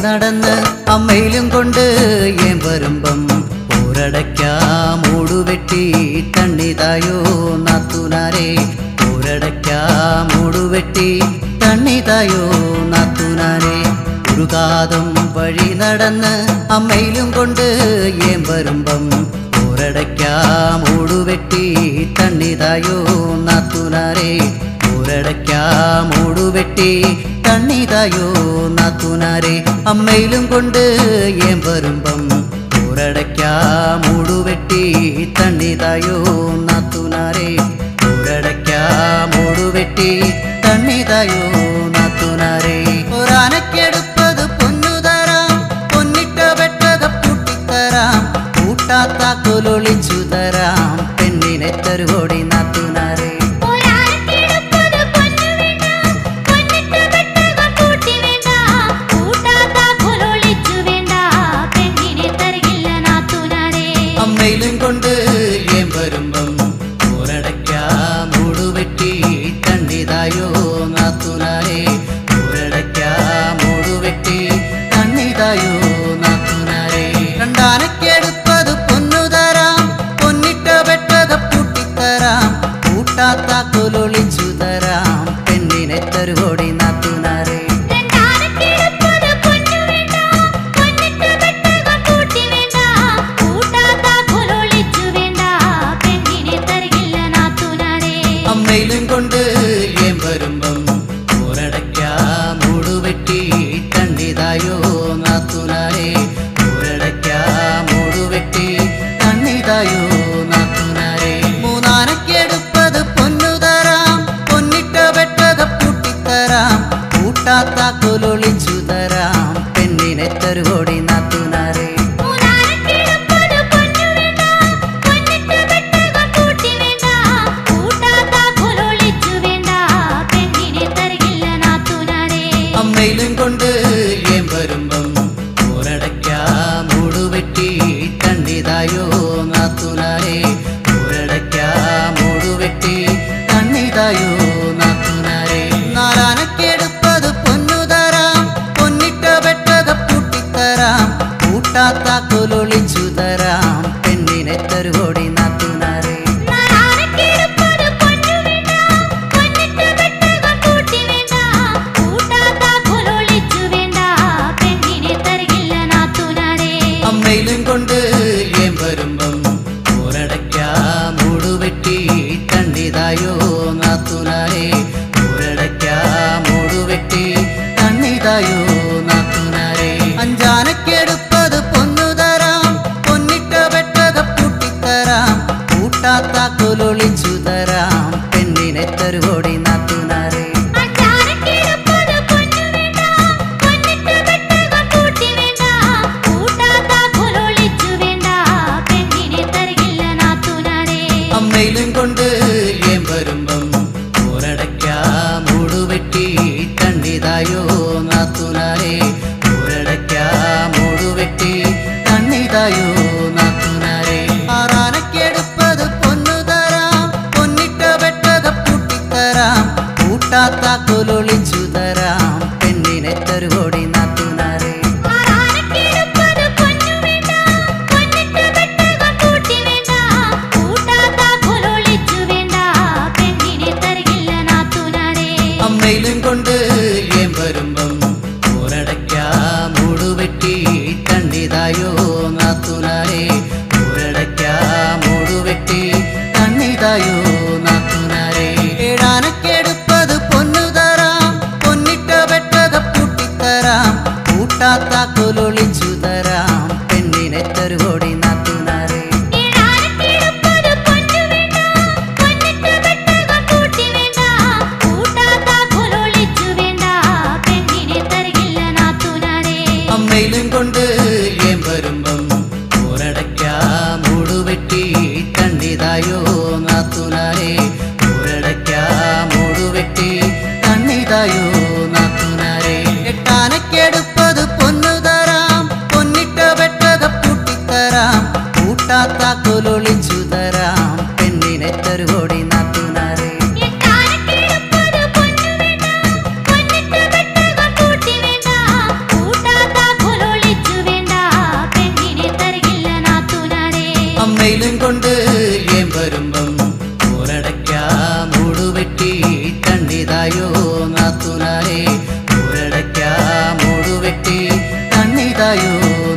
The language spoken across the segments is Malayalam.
നടന്ന് അമ്മയിലും കൊണ്ട് ഏം വരുമ്പം പോരടയ്ക്കാം മൂടുവെട്ടി തണ്ണിതായോ നാത്തൂനാരെ പോരടയ്ക്കാം മൂടുവെട്ടി തണ്ണിതായോ നാത്തൂനാരെ ഒരു കാതം വഴി നടന്ന് അമ്മയിലും കൊണ്ട് ഏം വരുമ്പം പോരടയ്ക്കാം മൂടുവെട്ടി തണ്ണിതായോ നാത്തൂനാരെ പോരടയ്ക്കാം മൂടുവെട്ടി തണ്ണിതായോ നാത്തൂനാരെ അമ്മയിലും കൊണ്ട് ഏം വരുമ്പം പോരടയ്ക്കാം മൂടുവെട്ടി തണ്ണിതായോ നാത്തൂനാരെ പോരടയ്ക്കാം മൂടുവെട്ടി തണ്ണിതായോ നാത്തൂനാരെ ഒരാനക്കെടുപ്പത് പൊന്നുതരാം പൊന്നിട്ട വെട്ടക പൂട്ടിത്തരാം കൂട്ടാത്താക്കൊലൊളിച്ചു തരാം പെണ്ണിനെ തരുവോടി നാത്തൂനാരെ അമ്മയിലും കൊണ്ട് ഏം വരുമ്പം പോരടയ്ക്കാം മൂടുവെട്ടി തണ്ണിതായോ നാത്തൂനാരെ പോരടയ്ക്കാം മൂടുവെട്ടി തണ്ണിതായോ നാത്തൂനാരെ രണ്ടാനക്കെടുപ്പത് പൊന്നുതരാം പൊന്നിട്ട വെട്ടക പൂട്ടിത്തരാം കൂട്ടാത്താക്കൊലൊളിച്ചു തരാം പെണ്ണിനെ തരുവോടി നാത്തൂനാരെ അമ്മയിലും കൊണ്ട് ഏം വരുമ്പം പോരടയ്ക്കാം മൂടുവെട്ടി തണ്ണിതായോ നാത്തൂനാരെ പോരടയ്ക്കാം മൂടുവെട്ടി തണ്ണിതായോ നാത്തൂനാരെ മൂന്നാനക്കെടുപ്പത് പൊന്നുതരാം പൊന്നിട്ട വെട്ടക പൂട്ടിത്തരാം കൂട്ടാത്താക്കൊലൊളിച്ചു തരാം പെണ്ണിനെ തരുവോടി നാത്തൂനാരെ അമ്മയിലും കൊണ്ട് ഏം വരുമ്പം പോരടയ്ക്കാം മൂടുവെട്ടി തണ്ണിതായോ നാത്തൂനാരെ പോരടയ്ക്കാം മൂടുവെട്ടി തണ്ണിതായോ നാത്തൂനാരെ നാലാനക്കെടുപ്പത് പൊന്നുതരാം പൊന്നിട്ട വെട്ടക പൂട്ടിത്തരാം കൂട്ടാത്താക്കൊലൊളിച്ചു തരാം പെണ്ണിനെ തരുവോടി നാത്തൂനാരെ അമ്മയിലും കൊണ്ട് ഏം വരുമ്പം പോരടയ്ക്കാം മൂടുവെട്ടി തണ്ണിതായോ നാത്തൂനാരെ പോരടയ്ക്കാം മൂടുവെട്ടി തണ്ണിതായോ നാത്തൂനാരെ അഞ്ചാനക്കെടുപ്പത് പൊന്നുതരാം പൊന്നിട്ട വെട്ടക പൂട്ടിത്തരാം കൂട്ടാത്താക്കൊലൊളിച്ചു തരാം പെണ്ണിനെ തരുവോടി നാത്തൂനാരെ അമ്മയിലും കൊണ്ട് ഏം വരുമ്പം പോരടയ്ക്കാം മൂടുവെട്ടി തണ്ണിതായോ നാത്തൂനാരെ പോരടയ്ക്കാം മൂടുവെട്ടി തണ്ണിതായോ നാത്തൂനാരെ ആറാനക്കെടുപ്പത് പൊന്നുതരാം പൊന്നിട്ട വെട്ടക പൂട്ടിത്തരാം കൂട്ടാത്താക്കൊലൊളിച്ചു തരാം പെണ്ണിനെ തരുവോടി നാത്തൂനാരെ അമ്മയിലും കൊണ്ട് ഏം വരുമ്പം പോരടയ്ക്കാം മൂടുവെട്ടി തണ്ണിതായോ നാത്തൂനാരെ പോരടയ്ക്കാം മൂടുവെട്ടി തണ്ണിതായോ നാത്തൂനാരെ ഏഴാനക്കെടുപ്പത് പൊന്നുതരാം പൊന്നിട്ട വെട്ടക പൂട്ടിത്തരാം കൂട്ടാത്താക്കൊലൊളിച്ചു തരാം പെണ്ണിനെ തരുവോടി നാത്തൂനാരെ അമ്മയിലും കൊണ്ട് ഏം വരും കൊണ്ട് ഏം വരുമ്പം ഊരടയ്ക്കാ മൂടുവെട്ടി തണ്ണിതായോ നാത്തുനാരെ ഊരടയ്ക്കാ മൂടുവെട്ടി തണ്ണിതായോ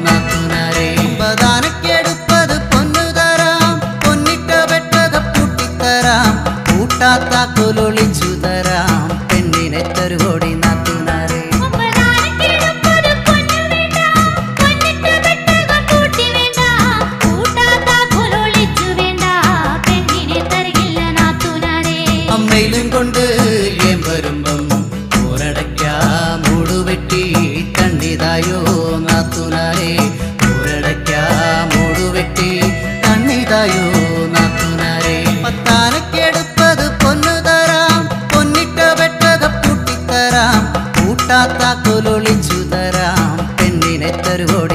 നാത്തുനാരെ ബദാനക്കെടുപ്പത് പൊന്നു തരാം പൊന്നിട്ട വെട്ടക പൂട്ടിത്തരാം കൂട്ടാത്ത കൊലൊളിച്ചു തരാം പെണ്ണിനെ തരുവോടി നാത്തുനാരെ അമ്മയിലും കൊണ്ട് ഏം വരുമ്പം ഊരടയ്ക്കാ മൂടുവെട്ടി തണ്ണിതായോ നാത്തുനാരെ ഊരടയ്ക്കാ മൂടുവെട്ടി തണ്ണിതായോ നാത്തുനാരെ പത്താനക്കെടുപ്പത് പൊന്നു തരാം പൊന്നിട്ട വെട്ടക പൂട്ടിത്തരാം കൂട്ടാത്ത കൊലൊളിച്ചു തരാം പെണ്ണിനെ തരുവോടി